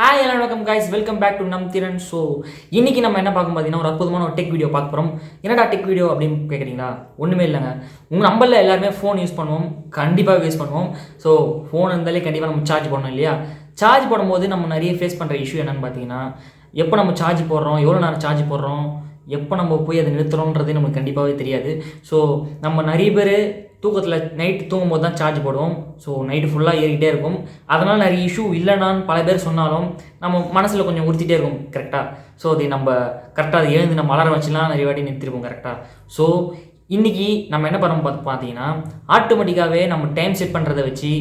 Hi எல்லாரும் வணக்கம் guys, welcome back to Namthiran. So இன்றைக்கி நம்ம என்ன பார்க்க பார்த்தீங்கன்னா ஒரு அற்புதமான ஒரு டெக் வீடியோ பார்க்க போகிறோம். என்னடா டெக் வீடியோ அப்படின்னு கேட்குறீங்களா? ஒன்றுமே இல்லைங்க. உங்கள் நம்மளில் எல்லாருமே ஃபோன் யூஸ் பண்ணுவோம், கண்டிப்பாக யூஸ் பண்ணுவோம். ஸோ ஃபோன் இருந்தாலே கண்டிப்பாக நம்ம சார்ஜ் பண்ணணும் இல்லையா? சார்ஜ் போடும்போது நம்ம நிறைய ஃபேஸ் பண்ணுற இஷ்யூ என்னென்னு பார்த்தீங்கன்னா, எப்போ நம்ம சார்ஜ் போடுறோம், எவ்வளோ நேரம் சார்ஜ் போடுறோம், எப்போ நம்ம போய் அதை நிறுத்துறோன்றது நமக்கு கண்டிப்பாகவே தெரியாது. ஸோ நம்ம நிறைய பேர் தூக்கத்தில் நைட்டு தூங்கும்போது தான் சார்ஜ் போடுவோம். ஸோ நைட்டு ஃபுல்லாக ஏறிக்கிட்டே இருக்கும். அதனால் நிறைய இஷ்யூ இல்லைனான்னு பல பேர் சொன்னாலும் நம்ம மனசில் கொஞ்சம் உறுத்திட்டே இருக்கும் கரெக்டாக. ஸோ அதை நம்ம கரெக்டாக அதை எழுந்து நம்ம அலாரம் வச்சுலாம் நிறைய வாட்டி நிறுத்திருப்போம் கரெக்டாக. ஸோ இன்றைக்கி நம்ம என்ன பண்ணோம் பார்த்தீங்கன்னா, ஆட்டோமேட்டிக்காகவே நம்ம டைம் செட் பண்ணுறதை வச்சு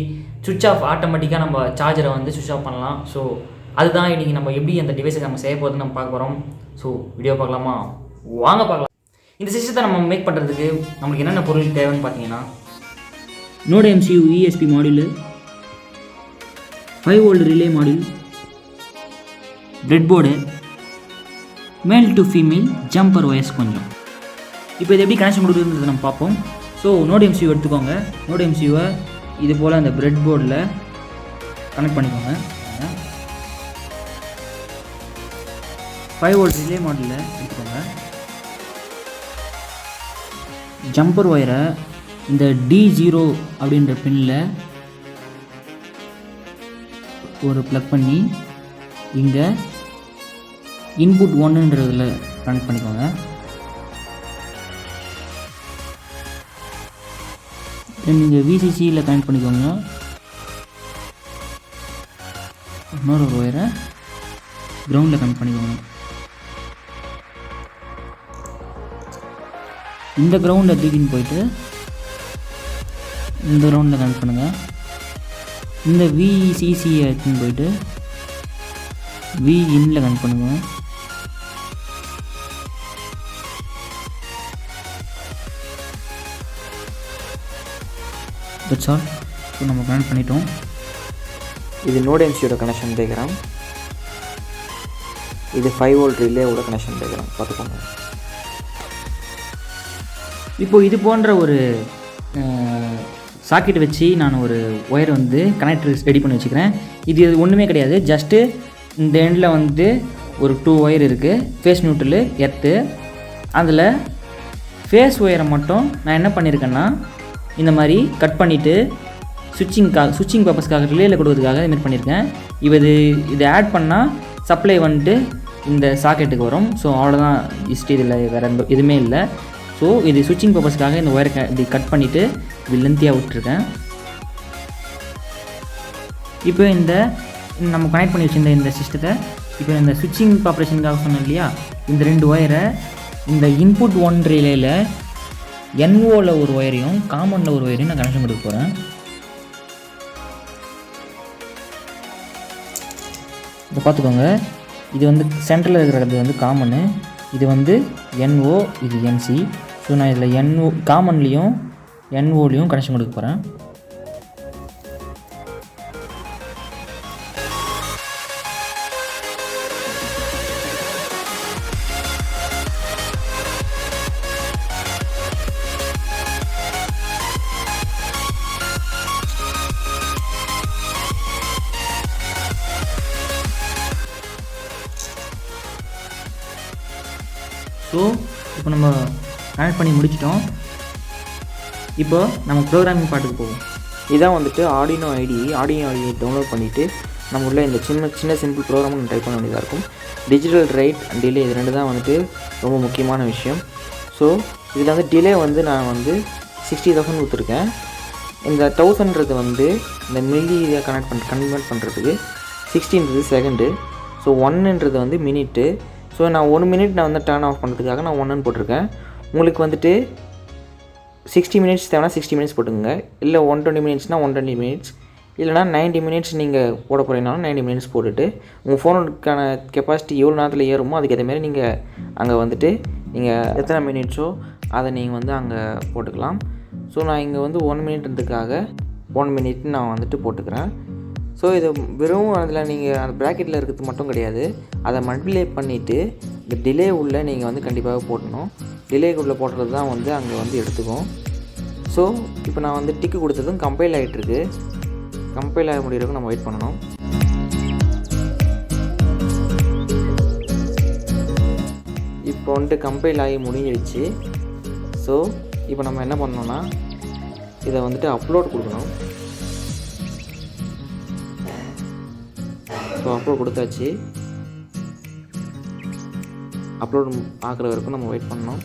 சுவிட்ச் ஆஃப் ஆட்டோமேட்டிக்காக நம்ம சார்ஜரை வந்து சுவிட்ச் ஆஃப் பண்ணலாம். ஸோ அதுதான் இன்றைக்கி நம்ம எப்படி அந்த டிவைஸை நம்ம செய்ய போகிறதுன்னு நம்ம பார்க்க போகிறோம். ஸோ வீடியோ பார்க்கலாமா? வாங்க பார்க்கலாம். இந்த சிஸ்டத்தை நம்ம மேக் பண்ணுறதுக்கு நம்மளுக்கு என்னென்ன பொருள் தேவைன்னு பார்த்தீங்கன்னா, node MCU ESP module, 5 volt relay module, bread board, male to female jumper wires கொஞ்சம். இப்போ இது எப்படி கனெக்ஷன் கொடுக்குறதுன்றதை நம்ம பார்ப்போம். ஸோ நோட் MCU எடுத்துக்கோங்க. நோட் MCUவை இது போல் அந்த பிரெட் போர்டில் கனெக்ட் பண்ணிக்கோங்க. 5 வோல்ட் ரிலே மாடியூலில் எடுத்துக்கோங்க. ஜம்பர் ஒயரை இந்த D0 அப்படின்ற பின்னில் ஒரு ப்ளக் பண்ணி இங்கே இன்புட் 1ன்றதில் கனெக்ட் பண்ணிக்கோங்க. நீங்கள் VCCயில் கனெக்ட் பண்ணிக்கோங்க. இன்னொரு ஒயரை கிரவுண்டில் கனெக்ட் பண்ணிக்கோங்க. இந்த கிரவுண்டில் தூக்கின்னு போயிட்டு இந்த கிரவுண்டில் கனெக்ட் பண்ணுங்கள். இந்த VCCயை எடுத்துன்னு போயிட்டு Vinல கனெக்ட் பண்ணுங்கள். That's all. ஸோ நம்ம கனெக்ட் பண்ணிட்டோம். இது நோட் MCUட கனெக்ஷன் டயக்ராம். இது 5 வோல்ட் ரிலேவோட கனெக்ஷன் டயக்ராம் பார்த்துக்கோங்க. இப்போது இது போன்ற ஒரு சாக்கெட் வச்சு நான் ஒரு ஒயர் வந்து கனெக்டர் ரெடி பண்ணி வச்சுக்கிறேன். இது ஒன்றுமே கிடையாது, ஜஸ்ட்டு இந்த எண்டில் வந்து ஒரு 2 ஒயர் இருக்குது, ஃபேஸ் நியூட்ரலு எர்த்து. அதில் ஃபேஸ் ஒயரை மட்டும் நான் என்ன பண்ணியிருக்கேன்னா இந்த மாதிரி கட் பண்ணிவிட்டு சுவிட்சிங் பர்பஸ்க்காக ரிலேயில் கொடுக்கறதுக்காக இதுமாரி பண்ணியிருக்கேன். இது ஆட் பண்ணால் சப்ளை வந்துட்டு இந்த சாக்கெட்டுக்கு வரும். ஸோ அவ்வளோதான் ஹிஸ்ட்ரி. இதில் வேறு எதுவுமே இல்லை. ஸோ இது சுவிட்சிங் பர்பஸ்க்காக இந்த ஒயரை இப்படி கட் பண்ணிவிட்டு இது லென்த்தியாக விட்டுருக்கேன். இப்போ இந்த நம்ம கனெக்ட் பண்ணி வச்சுருந்த இந்த சிஸ்டத்தை இப்போ இந்த சுவிட்சிங் ஆப்ரேஷனுக்காக சொன்னோம் இல்லையா, இந்த 2 ஒயரை இந்த இன்புட் 1 ரிலேயில் NOவில் ஒரு ஒயரையும் காமனில் ஒரு ஒயரையும் நான் கனெக்ஷன் கொடுக்க போகிறேன். இப்போ பார்த்துக்கோங்க, இது வந்து சென்டரில் இருக்கிறது வந்து காமனு, இது வந்து NO, இது NC. ஸோ நான் இதில் NO காமன்லேயும் NOலையும் கனெக்ஷன் கொடுக்க போகிறேன். ஸோ இப்போ நம்ம கனெக்ட் பண்ணி முடிச்சிட்டோம். இப்போ நம்ம ப்ரோக்ராமிங் பாட்டுக்கு போவோம். இதான் வந்துட்டு ஆர்டினோ ஐடி டவுன்லோட் பண்ணிவிட்டு நம்ம உள்ள இந்த சின்ன சிம்பிள் ப்ரோக்ராம் நம்ம டைப் பண்ண வேண்டியதாக இருக்கும். டிஜிட்டல் ரைட் அண்ட் டிலே இது 2 தான் வந்துட்டு ரொம்ப முக்கியமான விஷயம். ஸோ இதில் வந்து டிலே வந்து நான் வந்து 60,000 கொடுத்துருக்கேன். இந்த 1000ன்றது வந்து இந்த மில்லி இதை கன்வெர்ட் பண்ணுறதுக்கு, 60ன்றது செகண்டு, ஸோ 1ன்றது வந்து மினிட்டு. ஸோ நான் 1 மினிட் நான் வந்து டர்ன் ஆஃப் பண்ணுறதுக்காக நான் 1ன்னு போட்டிருக்கேன். உங்களுக்கு வந்துட்டு 60 மினிட்ஸ் தேவைன்னா 60 மினிட்ஸ் போட்டுங்க, இல்லை 120 மினிட்ஸ்னால் 120 மினிட்ஸ், இல்லைனா 90 மினிட்ஸ் நீங்கள் போட போகிறீங்கனாலும் 90 மினிட்ஸ் போட்டுட்டு உங்கள் ஃபோனுக்கான கெப்பாசிட்டி எவ்வளோ நேரத்தில் ஏறுமோ அதுக்கேற்றமாரி நீங்கள் அங்கே வந்துட்டு நீங்கள் எத்தனை மினிட்ஸோ அதை நீங்கள் வந்து அங்கே போட்டுக்கலாம். ஸோ நான் இங்கே வந்து 1 மினிட்ன்றதுக்காக 1 மினிட்னு நான் வந்துட்டு போட்டுக்கிறேன். ஸோ இது வெறும் அதில் நீங்கள் அந்த ப்ராக்கெட்டில் இருக்கிறது மட்டும் கிடையாது, அதை மல்டிப்ளை பண்ணிவிட்டு இந்த டிலே உள்ள நீங்கள் வந்து கண்டிப்பாக போடணும். டிலேக்குள்ளே போடுறது தான் வந்து அங்கே வந்து எடுத்துக்கும். ஸோ இப்போ நான் வந்து டிக்கு கொடுத்ததும் கம்பைல் ஆகிட்டுருக்கு. கம்பைல் ஆக முடியறதுக்கு நம்ம வெயிட் பண்ணணும். இப்போ வந்துட்டு கம்பைல் ஆகி முடிஞ்சிடுச்சு. ஸோ இப்போ நம்ம என்ன பண்ணோன்னா இதை வந்துட்டு அப்லோட் கொடுக்கணும். ஸோ அப்லோட் கொடுத்தாச்சு. அப்லோட் ஆகிற வரைக்கும் நம்ம வெயிட் பண்ணணும்.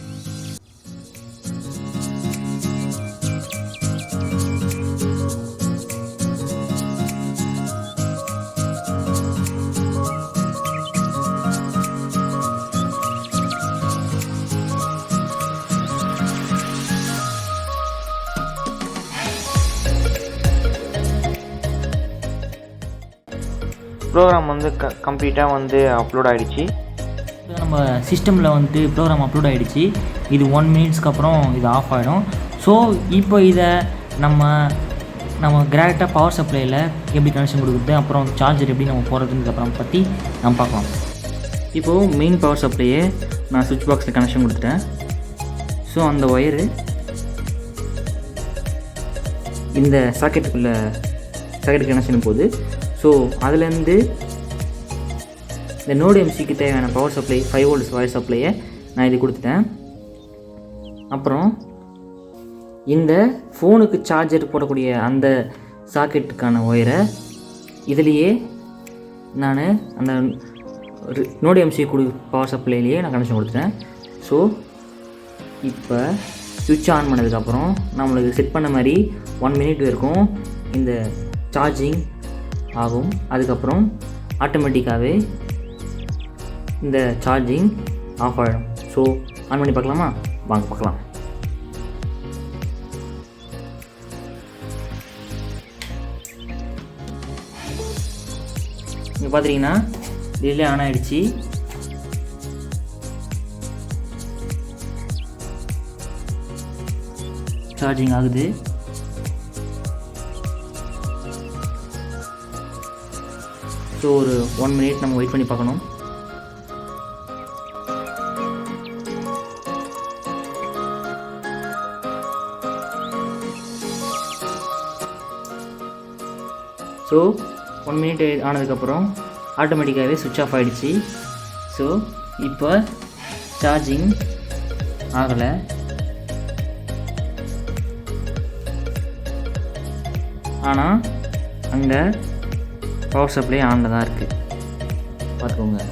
ப்ரோக்ராம் வந்து கம்ப்ளீட்டாக வந்து அப்லோட் ஆகிடுச்சு. நம்ம சிஸ்டமில் வந்துட்டு ப்ரோக்ராம் அப்லோட் ஆகிடுச்சு. இது 1 மினிட்ஸ்க்கு அப்புறம் இது ஆஃப் ஆகிடும். ஸோ இப்போ இதை நம்ம டேரெக்டாக பவர் சப்ளையில் எப்படி கனெக்ஷன் கொடுக்குறது, அப்புறம் சார்ஜர் எப்படி நம்ம போடுறதுக்கு அப்புறம் பற்றி நம்ம பார்க்கலாம். இப்போது மெயின் பவர் சப்ளையே நான் சுவிட்ச் பாக்ஸில் கனெக்ஷன் கொடுத்துட்டேன். ஸோ அந்த ஒயரு இந்த சாக்கெட் கனெக்ஷன் போகுது. ஸோ அதுலேருந்து இந்த நோடு எம்சிக்கு தேவையான பவர் சப்ளை 5 வோல்ட்ஸ் வயர் சப்ளையை நான் இது கொடுத்துட்டேன். அப்புறம் இந்த ஃபோனுக்கு சார்ஜர் போடக்கூடிய அந்த சாக்கெட்டுக்கான ஒயரை இதுலேயே நான் அந்த நோடு எம்சி பவர் சப்ளைலேயே நான் கனெக்ஷன் கொடுத்துட்டேன். ஸோ இப்போ சுவிட்ச் ஆன் பண்ணதுக்கப்புறம் நம்மளுக்கு செட் பண்ண மாதிரி 1 மினிட் வரைக்கும் இந்த சார்ஜிங் ஆகும். அதுக்கப்புறம் ஆட்டோமேட்டிக்காகவே இந்த சார்ஜிங் ஆஃப் ஆகிடும். ஸோ ஆன் பண்ணி பார்க்கலாமா? வாங்க பார்க்கலாம். இங்கே பார்த்துட்டிங்கன்னா டிலே ஆன் ஆகிடுச்சு. சார்ஜிங் ஆகுது. ஸோ ஒரு 1 மினிட் நம்ம வெயிட் பண்ணி பார்க்கணும். ஸோ 1 மினிட் ஆனதுக்கப்புறம் ஆட்டோமேட்டிக்காகவே சுவிட்ச் ஆஃப் ஆகிடுச்சு. ஸோ இப்போ சார்ஜிங் ஆகலை. ஆனால் அங்கே பவர் சப்ளை ஆனில் தான் இருக்குது, பார்த்துக்கோங்க.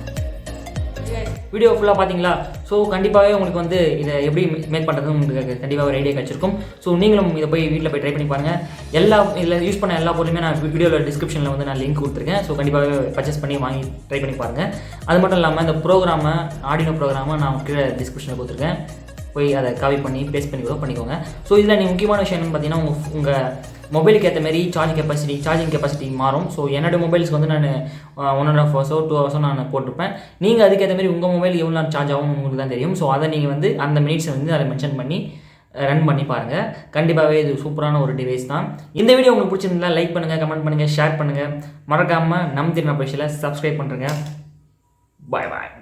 வீடியோ ஃபுல்லாக பார்த்தீங்களா? ஸோ கண்டிப்பாகவே உங்களுக்கு வந்து இதை எப்படி மேக் பண்ணுறதுன்னு உங்களுக்கு கண்டிப்பாக ஒரு ஐடியா கிடச்சிருக்கும். ஸோ நீங்களும் இதை போய் வீட்டில் போய் ட்ரை பண்ணி பாருங்கள். இதில் யூஸ் பண்ண எல்லா பொருளுமே நான் வீடியோவில் டிஸ்கிரிப்ஷனில் வந்து நான் லிங்க் கொடுத்துருக்கேன். ஸோ கண்டிப்பாகவே பர்ச்சேஸ் பண்ணி வாங்கி ட்ரை பண்ணி பாருங்கள். அது மட்டும் இல்லாமல் இந்த ஆர்டினோ ப்ரோக்ராமை நான் கீழே டிஸ்கிரிப்ஷனில் கொடுத்துருக்கேன். போய் அதை காப்பி பண்ணி பேஸ்ட் பண்ணி கூட பண்ணிக்கோங்க. ஸோ இதில் நீங்கள் முக்கியமான விஷயம் என்னென்னு பார்த்தீங்கன்னா உங்கள் மொபைலுக்கு ஏற்ற மாதிரி சார்ஜிங் கெப்பாசிட்டி மாறும். ஸோ என்னோடய மொபைல்ஸ்க்கு வந்து நான் 1.5 ஹவர்ஸோ 2 ஹவர்ஸோ நான் போட்டிருப்பேன். நீங்கள் அதுக்கேற்ற மாதிரி உங்கள் மொபைல் எவ்வளோ நேரம் சார்ஜ் ஆகும் உங்களுக்கு தான் தெரியும். ஸோ அதை நீங்கள் வந்து அந்த மினிட்ஸை வந்து அதை மென்ஷன் பண்ணி ரன் பண்ணி பாருங்கள். கண்டிப்பாகவே இது சூப்பரான ஒரு டிவைஸ் தான். இந்த வீடியோ உங்களுக்கு பிடிச்சிருந்தா லைக் பண்ணுங்கள், கமெண்ட் பண்ணுங்கள், ஷேர் பண்ணுங்கள். மறக்காமல் நம்திரன் அப்ளிகேஷனில் சப்ஸ்கிரைப் பண்ணுறேங்க. பாய் பாய்.